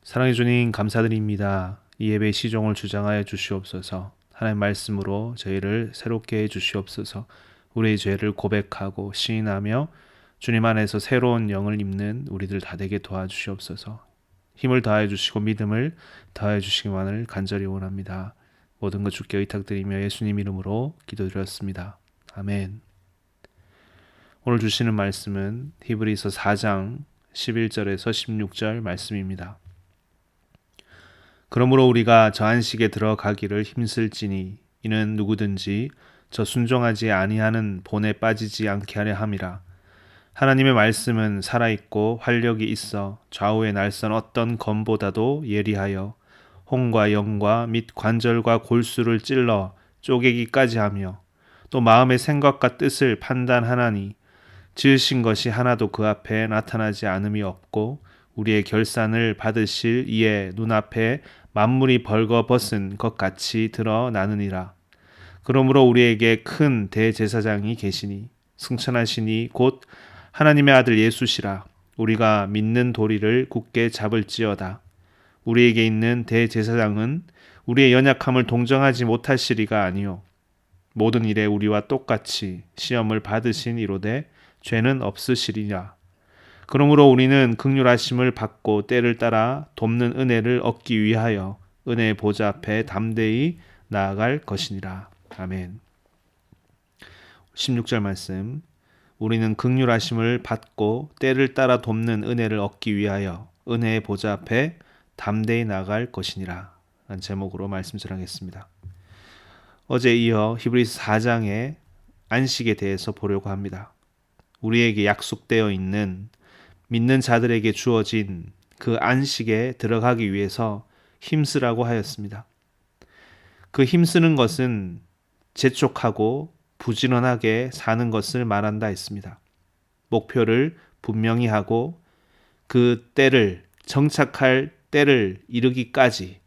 사랑해 주님 감사드립니다. 이 예배 시종을 주장하여 주시옵소서. 하나님 말씀으로 저희를 새롭게 해 주시옵소서. 우리의 죄를 고백하고 시인하며 주님 안에서 새로운 영을 입는 우리들 다 되게 도와주시옵소서. 힘을 다해 주시고 믿음을 다해 주시기만을 간절히 원합니다. 모든 것 주께 의탁드리며 예수님 이름으로 기도드렸습니다. 아멘. 오늘 주시는 말씀은 히브리서 4장 11절에서 16절 말씀입니다. 그러므로 우리가 저 안식에 들어가기를 힘쓸지니 이는 누구든지 저 순종하지 아니하는 본에 빠지지 않게 하려 함이라. 하나님의 말씀은 살아있고 활력이 있어 좌우에 날선 어떤 검보다도 예리하여 혼과 영과 및 관절과 골수를 찔러 쪼개기까지 하며 또 마음의 생각과 뜻을 판단하나니 지으신 것이 하나도 그 앞에 나타나지 않음이 없고 우리의 결산을 받으실 이의 눈앞에 만물이 벌거벗은 것 같이 드러나느니라. 그러므로 우리에게 큰 대제사장이 계시니 승천하시니 곧 하나님의 아들 예수시라. 우리가 믿는 도리를 굳게 잡을지어다. 우리에게 있는 대제사장은 우리의 연약함을 동정하지 못하시리가 아니요 모든 일에 우리와 똑같이 시험을 받으신 이로되 죄는 없으시리냐. 그러므로 우리는 긍휼하심을 받고 때를 따라 돕는 은혜를 얻기 위하여 은혜의 보좌 앞에 담대히 나아갈 것이니라. 아멘. 16절 말씀. 우리는 긍휼하심을 받고 때를 따라 돕는 은혜를 얻기 위하여 은혜의 보좌 앞에 담대히 나아갈 것이니라. 라는 제목으로 말씀 전하겠습니다. 어제 이어 히브리서 4장의 안식에 대해서 보려고 합니다. 우리에게 약속되어 있는 믿는 자들에게 주어진 그 안식에 들어가기 위해서 힘쓰라고 하였습니다. 그 힘쓰는 것은 재촉하고 부지런하게 사는 것을 말한다 했습니다. 목표를 분명히 하고 그 때를 정착할 때를 이르기까지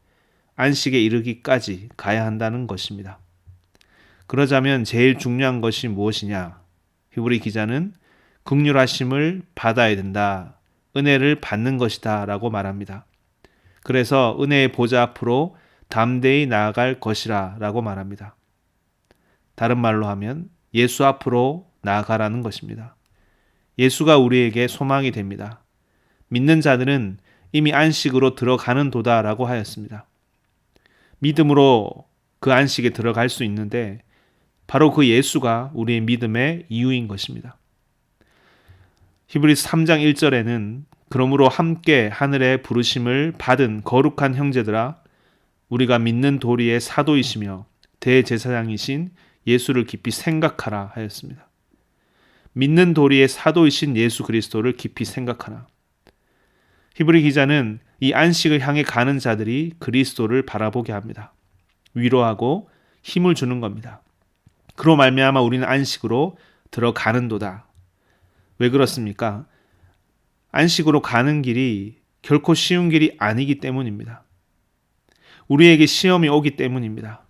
안식에 이르기까지 가야 한다는 것입니다. 그러자면 제일 중요한 것이 무엇이냐? 히브리 기자는 긍휼하심을 받아야 된다. 은혜를 받는 것이다 라고 말합니다. 그래서 은혜의 보좌 앞으로 담대히 나아갈 것이라 라고 말합니다. 다른 말로 하면 예수 앞으로 나아가라는 것입니다. 예수가 우리에게 소망이 됩니다. 믿는 자들은 이미 안식으로 들어가는 도다 라고 하였습니다. 믿음으로 그 안식에 들어갈 수 있는데 바로 그 예수가 우리의 믿음의 이유인 것입니다. 히브리서 3장 1절에는 그러므로 함께 하늘의 부르심을 받은 거룩한 형제들아 우리가 믿는 도리의 사도이시며 대제사장이신 예수를 깊이 생각하라 하였습니다. 믿는 도리의 사도이신 예수 그리스도를 깊이 생각하라. 히브리 기자는 이 안식을 향해 가는 자들이 그리스도를 바라보게 합니다. 위로하고 힘을 주는 겁니다. 그로 말미암아 우리는 안식으로 들어가는도다. 왜 그렇습니까? 안식으로 가는 길이 결코 쉬운 길이 아니기 때문입니다. 우리에게 시험이 오기 때문입니다.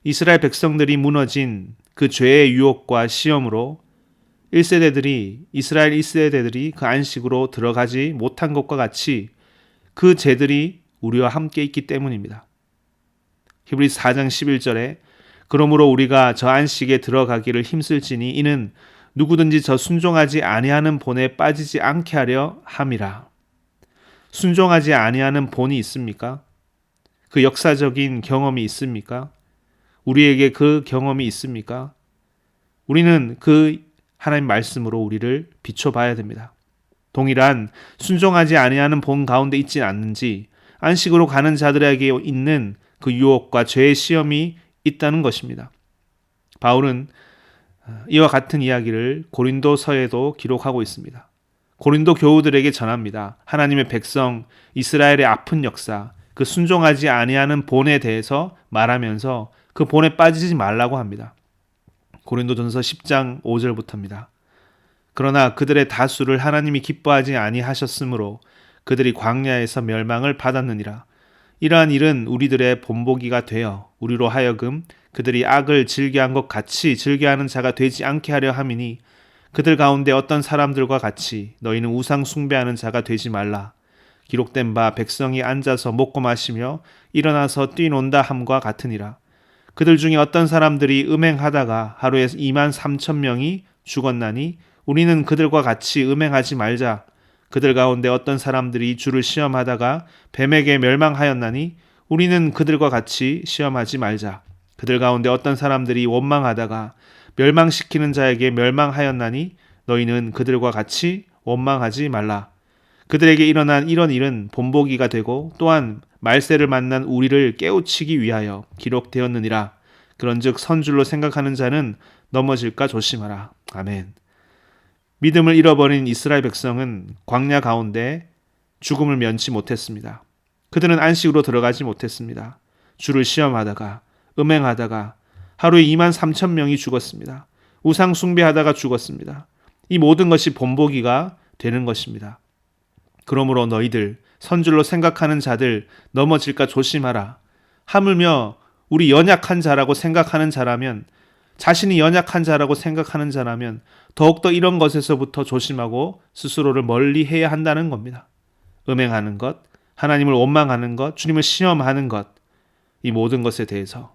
이스라엘 백성들이 무너진 그 죄의 유혹과 시험으로 이스라엘 1세대들이 그 안식으로 들어가지 못한 것과 같이 그 죄들이 우리와 함께 있기 때문입니다. 히브리서 4장 11절에 그러므로 우리가 저 안식에 들어가기를 힘쓸지니 이는 누구든지 저 순종하지 아니하는 본에 빠지지 않게 하려 함이라. 순종하지 아니하는 본이 있습니까? 그 역사적인 경험이 있습니까? 우리에게 그 경험이 있습니까? 우리는 그 하나님 말씀으로 우리를 비춰봐야 됩니다. 동일한 순종하지 아니하는 본 가운데 있지 않는지 안식으로 가는 자들에게 있는 그 유혹과 죄의 시험이 있다는 것입니다. 바울은 이와 같은 이야기를 고린도서에도 기록하고 있습니다. 고린도 교우들에게 전합니다. 하나님의 백성 이스라엘의 아픈 역사, 그 순종하지 아니하는 본에 대해서 말하면서 그 본에 빠지지 말라고 합니다. 고린도전서 10장 5절부터입니다. 그러나 그들의 다수를 하나님이 기뻐하지 아니하셨으므로 그들이 광야에서 멸망을 받았느니라. 이러한 일은 우리들의 본보기가 되어 우리로 하여금 그들이 악을 즐겨한 것 같이 즐겨하는 자가 되지 않게 하려 함이니 그들 가운데 어떤 사람들과 같이 너희는 우상 숭배하는 자가 되지 말라. 기록된 바 백성이 앉아서 먹고 마시며 일어나서 뛰논다 함과 같으니라. 그들 중에 어떤 사람들이 음행하다가 하루에 2만 3천 명이 죽었나니 우리는 그들과 같이 음행하지 말자. 그들 가운데 어떤 사람들이 주를 시험하다가 뱀에게 멸망하였나니 우리는 그들과 같이 시험하지 말자. 그들 가운데 어떤 사람들이 원망하다가 멸망시키는 자에게 멸망하였나니 너희는 그들과 같이 원망하지 말라. 그들에게 일어난 이런 일은 본보기가 되고 또한 말세를 만난 우리를 깨우치기 위하여 기록되었느니라. 그런즉 선줄로 생각하는 자는 넘어질까 조심하라. 아멘. 믿음을 잃어버린 이스라엘 백성은 광야 가운데 죽음을 면치 못했습니다. 그들은 안식으로 들어가지 못했습니다. 주를 시험하다가 음행하다가 하루에 2만 3천 명이 죽었습니다. 우상 숭배하다가 죽었습니다. 이 모든 것이 본보기가 되는 것입니다. 그러므로 너희들 선줄로 생각하는 자들 넘어질까 조심하라. 하물며 우리 연약한 자라고 생각하는 자라면, 자신이 연약한 자라고 생각하는 자라면 더욱더 이런 것에서부터 조심하고 스스로를 멀리 해야 한다는 겁니다. 음행하는 것, 하나님을 원망하는 것, 주님을 시험하는 것, 이 모든 것에 대해서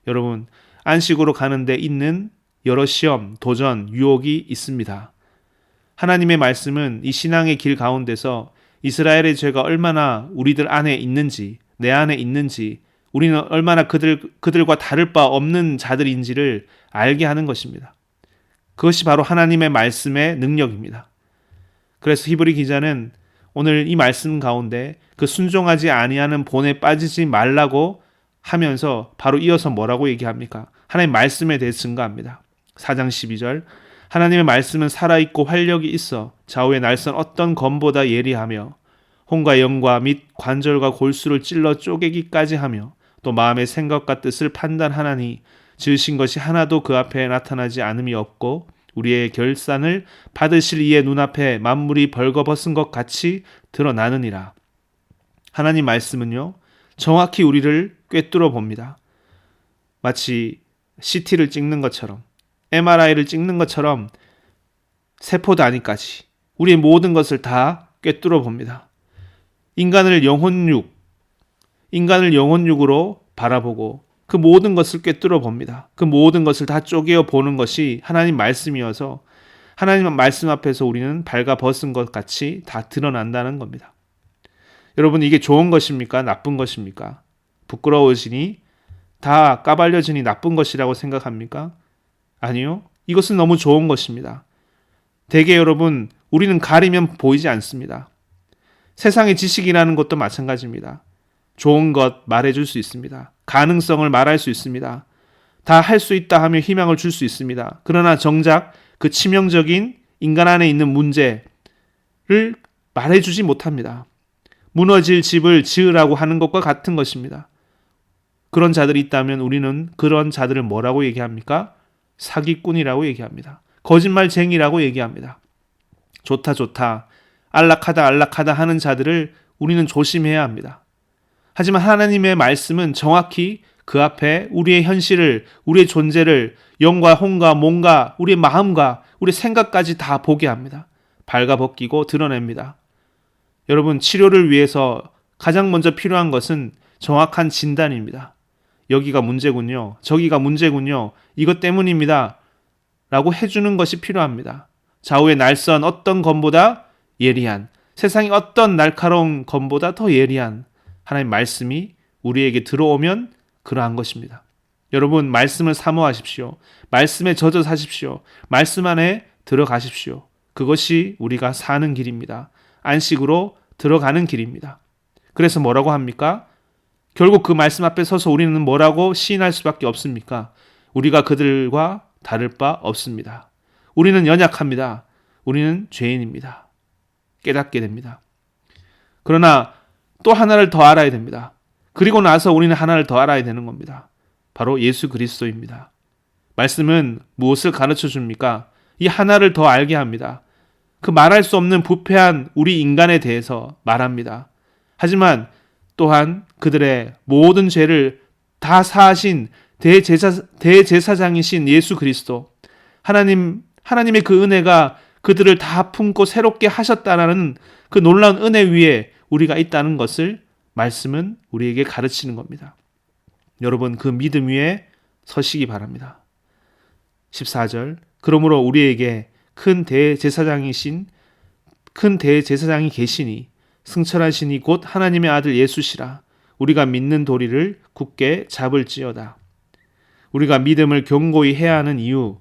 여러분 안식으로 가는데 있는 여러 시험, 도전, 유혹이 있습니다. 하나님의 말씀은 이 신앙의 길 가운데서 이스라엘의 죄가 얼마나 우리들 안에 있는지, 내 안에 있는지, 우리는 얼마나 그들과 다를 바 없는 자들인지를 알게 하는 것입니다. 그것이 바로 하나님의 말씀의 능력입니다. 그래서 히브리 기자는 오늘 이 말씀 가운데 그 순종하지 아니하는 본에 빠지지 말라고 하면서 바로 이어서 뭐라고 얘기합니까? 하나님의 말씀에 대해 증거합니다. 4장 12절 하나님의 말씀은 살아있고 활력이 있어 좌우의 날선 어떤 검보다 예리하며 혼과 영과 및 관절과 골수를 찔러 쪼개기까지 하며 또 마음의 생각과 뜻을 판단하나니 지으신 것이 하나도 그 앞에 나타나지 않음이 없고 우리의 결산을 받으실 이의 눈앞에 만물이 벌거벗은 것 같이 드러나느니라. 하나님 말씀은요 정확히 우리를 꿰뚫어 봅니다. 마치 CT를 찍는 것처럼, MRI를 찍는 것처럼 세포 단위까지 우리의 모든 것을 다 꿰뚫어 봅니다. 인간을 영혼육으로 바라보고 그 모든 것을 꿰뚫어 봅니다. 그 모든 것을 다 쪼개어 보는 것이 하나님 말씀이어서 하나님 말씀 앞에서 우리는 발가 벗은 것 같이 다 드러난다는 겁니다. 여러분 이게 좋은 것입니까? 나쁜 것입니까? 부끄러워지니 다 까발려지니 나쁜 것이라고 생각합니까? 아니요. 이것은 너무 좋은 것입니다. 대개 여러분 우리는 가리면 보이지 않습니다. 세상의 지식이라는 것도 마찬가지입니다. 좋은 것 말해줄 수 있습니다. 가능성을 말할 수 있습니다. 다 할 수 있다 하며 희망을 줄 수 있습니다. 그러나 정작 그 치명적인 인간 안에 있는 문제를 말해주지 못합니다. 무너질 집을 지으라고 하는 것과 같은 것입니다. 그런 자들이 있다면 우리는 그런 자들을 뭐라고 얘기합니까? 사기꾼이라고 얘기합니다. 거짓말쟁이라고 얘기합니다. 좋다 안락하다 하는 자들을 우리는 조심해야 합니다. 하지만 하나님의 말씀은 정확히 그 앞에 우리의 현실을, 우리의 존재를 영과 혼과 몸과 우리의 마음과 우리의 생각까지 다 보게 합니다. 발가벗기고 드러냅니다. 여러분 치료를 위해서 가장 먼저 필요한 것은 정확한 진단입니다. 여기가 문제군요. 저기가 문제군요. 이것 때문입니다. 라고 해주는 것이 필요합니다. 좌우의 날선 어떤 검보다 예리한, 세상의 어떤 날카로운 검보다 더 예리한 하나님의 말씀이 우리에게 들어오면 그러한 것입니다. 여러분 말씀을 사모하십시오. 말씀에 젖어 사십시오. 말씀 안에 들어가십시오. 그것이 우리가 사는 길입니다. 안식으로 들어가는 길입니다. 그래서 뭐라고 합니까? 결국 그 말씀 앞에 서서 우리는 뭐라고 시인할 수밖에 없습니까? 우리가 그들과 다를 바 없습니다. 우리는 연약합니다. 우리는 죄인입니다. 깨닫게 됩니다. 그러나 또 하나를 더 알아야 됩니다. 그리고 나서 우리는 하나를 더 알아야 되는 겁니다. 바로 예수 그리스도입니다. 말씀은 무엇을 가르쳐 줍니까? 이 하나를 더 알게 합니다. 그 말할 수 없는 부패한 우리 인간에 대해서 말합니다. 하지만 또한 그들의 모든 죄를 다 사하신 대제사장이신 예수 그리스도, 하나님의 그 은혜가 그들을 다 품고 새롭게 하셨다라는 그 놀라운 은혜 위에 우리가 있다는 것을 말씀은 우리에게 가르치는 겁니다. 여러분, 그 믿음 위에 서시기 바랍니다. 14절, 그러므로 우리에게 큰 대제사장이 계시니 승천하시니 곧 하나님의 아들 예수시라. 우리가 믿는 도리를 굳게 잡을지어다. 우리가 믿음을 견고히 해야 하는 이유,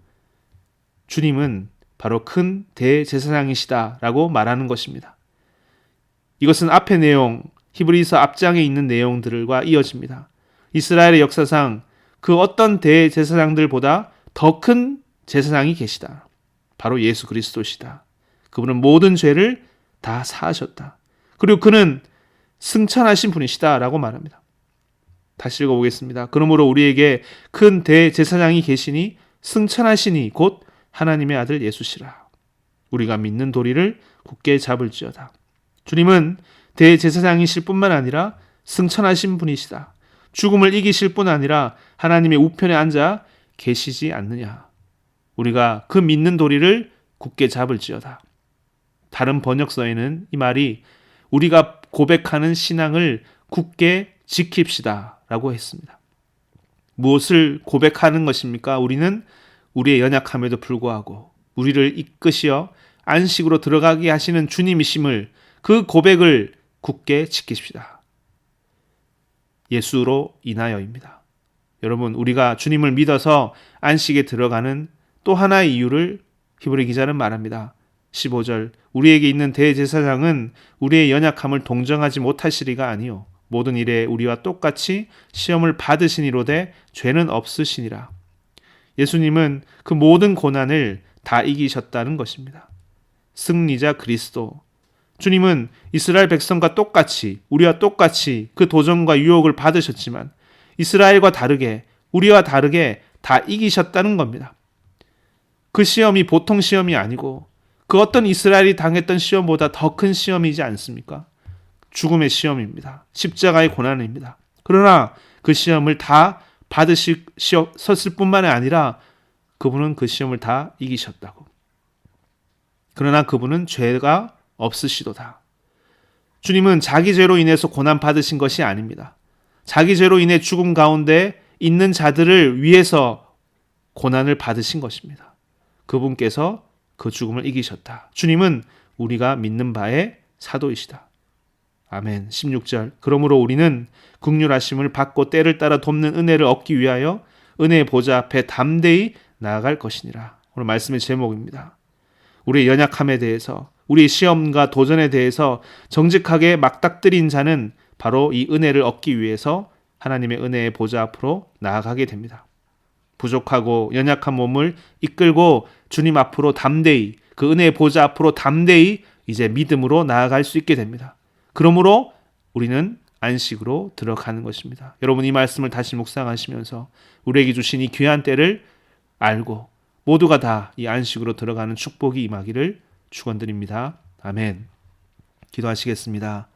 주님은 바로 큰 대제사장이시다라고 말하는 것입니다. 이것은 앞의 내용, 히브리서 앞장에 있는 내용들과 이어집니다. 이스라엘의 역사상 그 어떤 대제사장들보다 더 큰 제사장이 계시다. 바로 예수 그리스도시다. 그분은 모든 죄를 다 사하셨다. 그리고 그는 승천하신 분이시다라고 말합니다. 다시 읽어보겠습니다. 그러므로 우리에게 큰 대제사장이 계시니 승천하시니 곧 하나님의 아들 예수시라. 우리가 믿는 도리를 굳게 잡을지어다. 주님은 대제사장이실 뿐만 아니라 승천하신 분이시다. 죽음을 이기실 뿐 아니라 하나님의 우편에 앉아 계시지 않느냐. 우리가 그 믿는 도리를 굳게 잡을지어다. 다른 번역서에는 이 말이 우리가 고백하는 신앙을 굳게 지킵시다 라고 했습니다. 무엇을 고백하는 것입니까? 우리는 우리의 연약함에도 불구하고 우리를 이끄시어 안식으로 들어가게 하시는 주님이심을, 그 고백을 굳게 지킵시다. 예수로 인하여입니다. 여러분, 우리가 주님을 믿어서 안식에 들어가는 또 하나의 이유를 히브리 기자는 말합니다. 15절, 우리에게 있는 대제사장은 우리의 연약함을 동정하지 못하시리가 아니요 모든 일에 우리와 똑같이 시험을 받으시니로되 죄는 없으시니라. 예수님은 그 모든 고난을 다 이기셨다는 것입니다. 승리자 그리스도. 주님은 이스라엘 백성과 똑같이, 우리와 똑같이 그 도전과 유혹을 받으셨지만 이스라엘과 다르게, 우리와 다르게 다 이기셨다는 겁니다. 그 시험이 보통 시험이 아니고 그 어떤 이스라엘이 당했던 시험보다 더 큰 시험이지 않습니까? 죽음의 시험입니다. 십자가의 고난입니다. 그러나 그 시험을 다 받으셨을 뿐만 아니라 그분은 그 시험을 다 이기셨다고. 그러나 그분은 죄가 없으시도다. 주님은 자기 죄로 인해서 고난 받으신 것이 아닙니다. 자기 죄로 인해 죽음 가운데 있는 자들을 위해서 고난을 받으신 것입니다. 그분께서 그 죽음을 이기셨다. 주님은 우리가 믿는 바의 사도이시다. 아멘. 16절, 그러므로 우리는 긍휼하심을 받고 때를 따라 돕는 은혜를 얻기 위하여 은혜의 보좌 앞에 담대히 나아갈 것이니라. 오늘 말씀의 제목입니다. 우리의 연약함에 대해서, 우리의 시험과 도전에 대해서 정직하게 막닥뜨린 자는 바로 이 은혜를 얻기 위해서 하나님의 은혜의 보좌 앞으로 나아가게 됩니다. 부족하고 연약한 몸을 이끌고 주님 앞으로 담대히, 그 은혜의 보좌 앞으로 담대히 이제 믿음으로 나아갈 수 있게 됩니다. 그러므로 우리는 안식으로 들어가는 것입니다. 여러분, 이 말씀을 다시 묵상하시면서 우리에게 주신 이 귀한 때를 알고 모두가 다 이 안식으로 들어가는 축복이 임하기를 축원드립니다. 아멘. 기도하시겠습니다.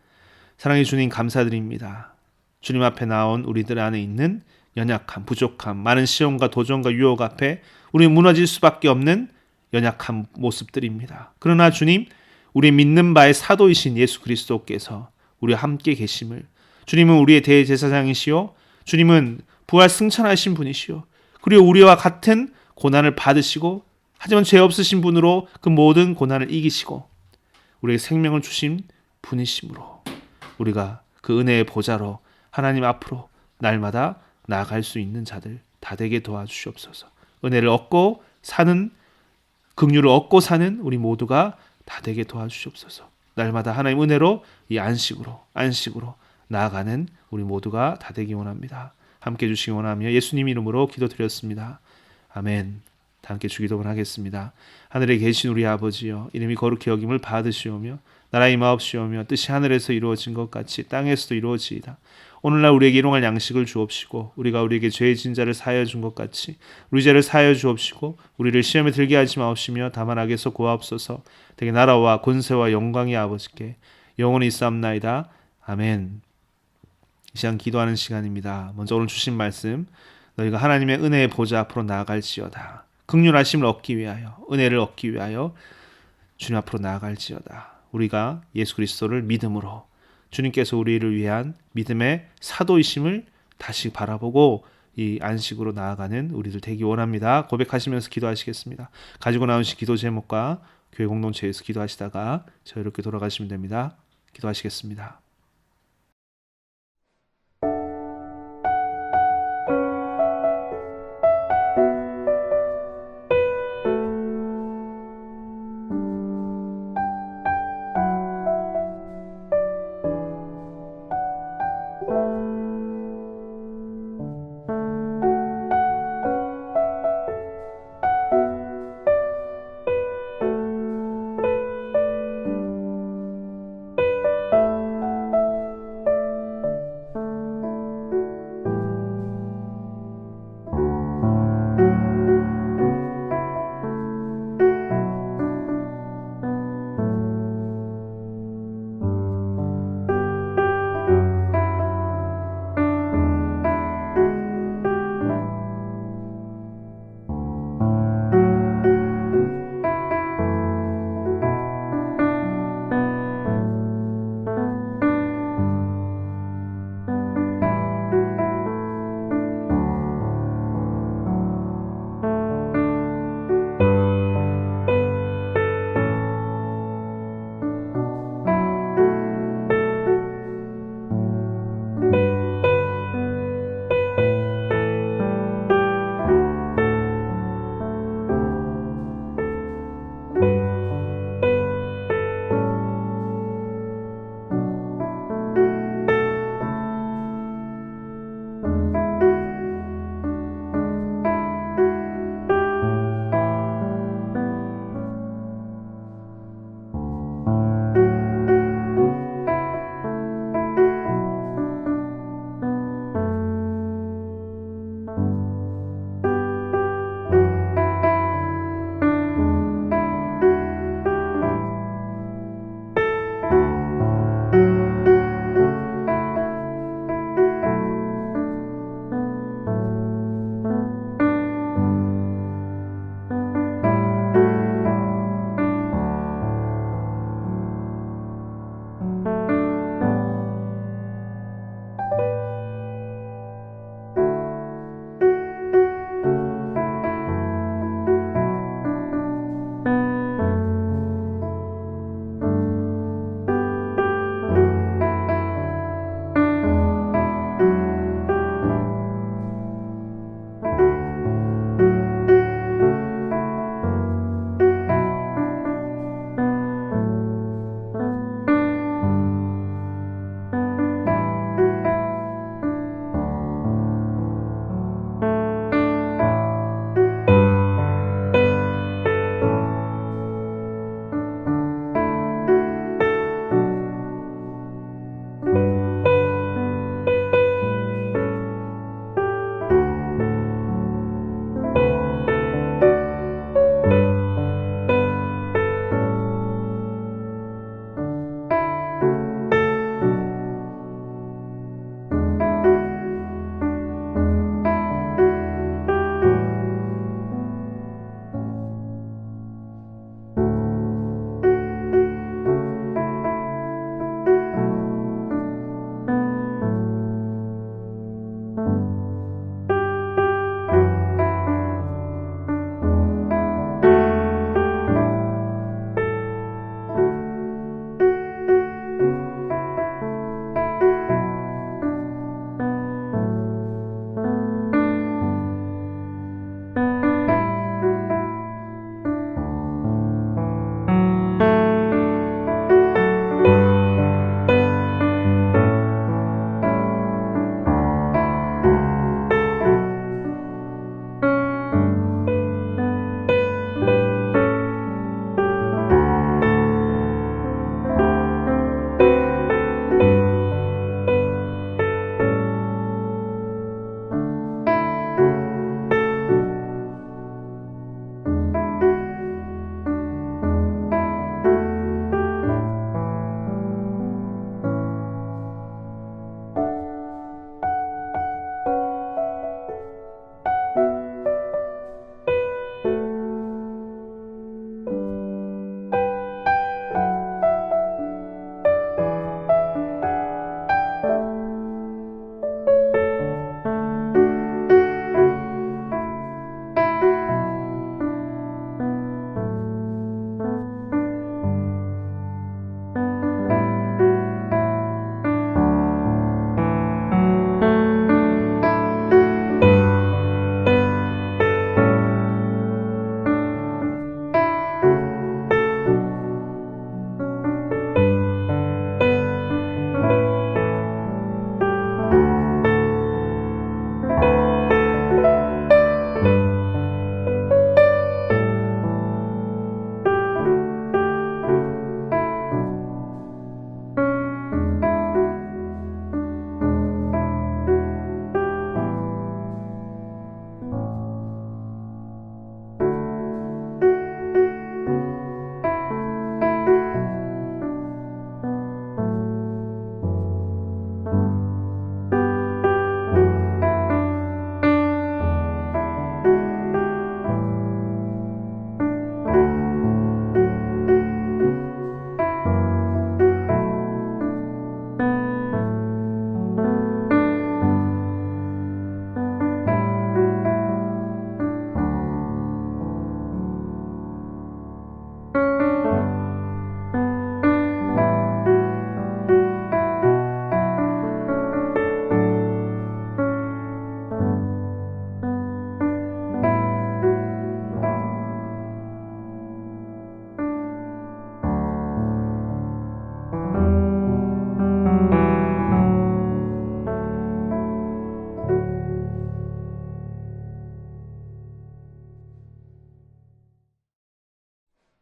사랑해 주님, 감사드립니다. 주님 앞에 나온 우리들 안에 있는 연약함, 부족함, 많은 시험과 도전과 유혹 앞에 우리 무너질 수밖에 없는 연약한 모습들입니다. 그러나 주님, 우리 믿는 바의 사도이신 예수 그리스도께서 우리와 함께 계심을, 주님은 우리의 대제사장이시오, 주님은 부활 승천하신 분이시오, 그리고 우리와 같은 고난을 받으시고 하지만 죄 없으신 분으로 그 모든 고난을 이기시고 우리에게 생명을 주신 분이시므로 우리가 그 은혜의 보좌로 하나님 앞으로 날마다 나아갈 수 있는 자들 다 되게 도와주시옵소서. 은혜를 얻고 사는, 긍휼을 얻고 사는 우리 모두가 다 되게 도와주시옵소서. 날마다 하나님 은혜로 이 안식으로 나아가는 우리 모두가 다 되기 원합니다. 함께 해주시기 원하며 예수님 이름으로 기도드렸습니다. 아멘. 다 함께 주기도문 하겠습니다. 하늘에 계신 우리 아버지여, 이름이 거룩히 여김을 받으시오며 나라 임하옵시오며 뜻이 하늘에서 이루어진 것 같이 땅에서도 이루어지이다. 오늘날 우리에게 일용할 양식을 주옵시고 우리가 우리에게 죄의 진자를 사하여 준 것 같이 우리 죄를 사하여 주옵시고 우리를 시험에 들게 하지 마옵시며 다만 악에서 구하옵소서. 되게 나라와 권세와 영광이 아버지께 영원히 있사옵나이다. 아멘. 이 시간 기도하는 시간입니다. 먼저 오늘 주신 말씀, 너희가 하나님의 은혜의 보좌 앞으로 나아갈지어다. 긍휼하심을 얻기 위하여, 은혜를 얻기 위하여 주님 앞으로 나아갈지어다. 우리가 예수 그리스도를 믿음으로 주님께서 우리를 위한 믿음의 사도이심을 다시 바라보고 이 안식으로 나아가는 우리들 되기 원합니다. 고백하시면서 기도하시겠습니다. 가지고 나오신 기도 제목과 교회 공동체에서 기도하시다가 저희롭게 돌아가시면 됩니다. 기도하시겠습니다.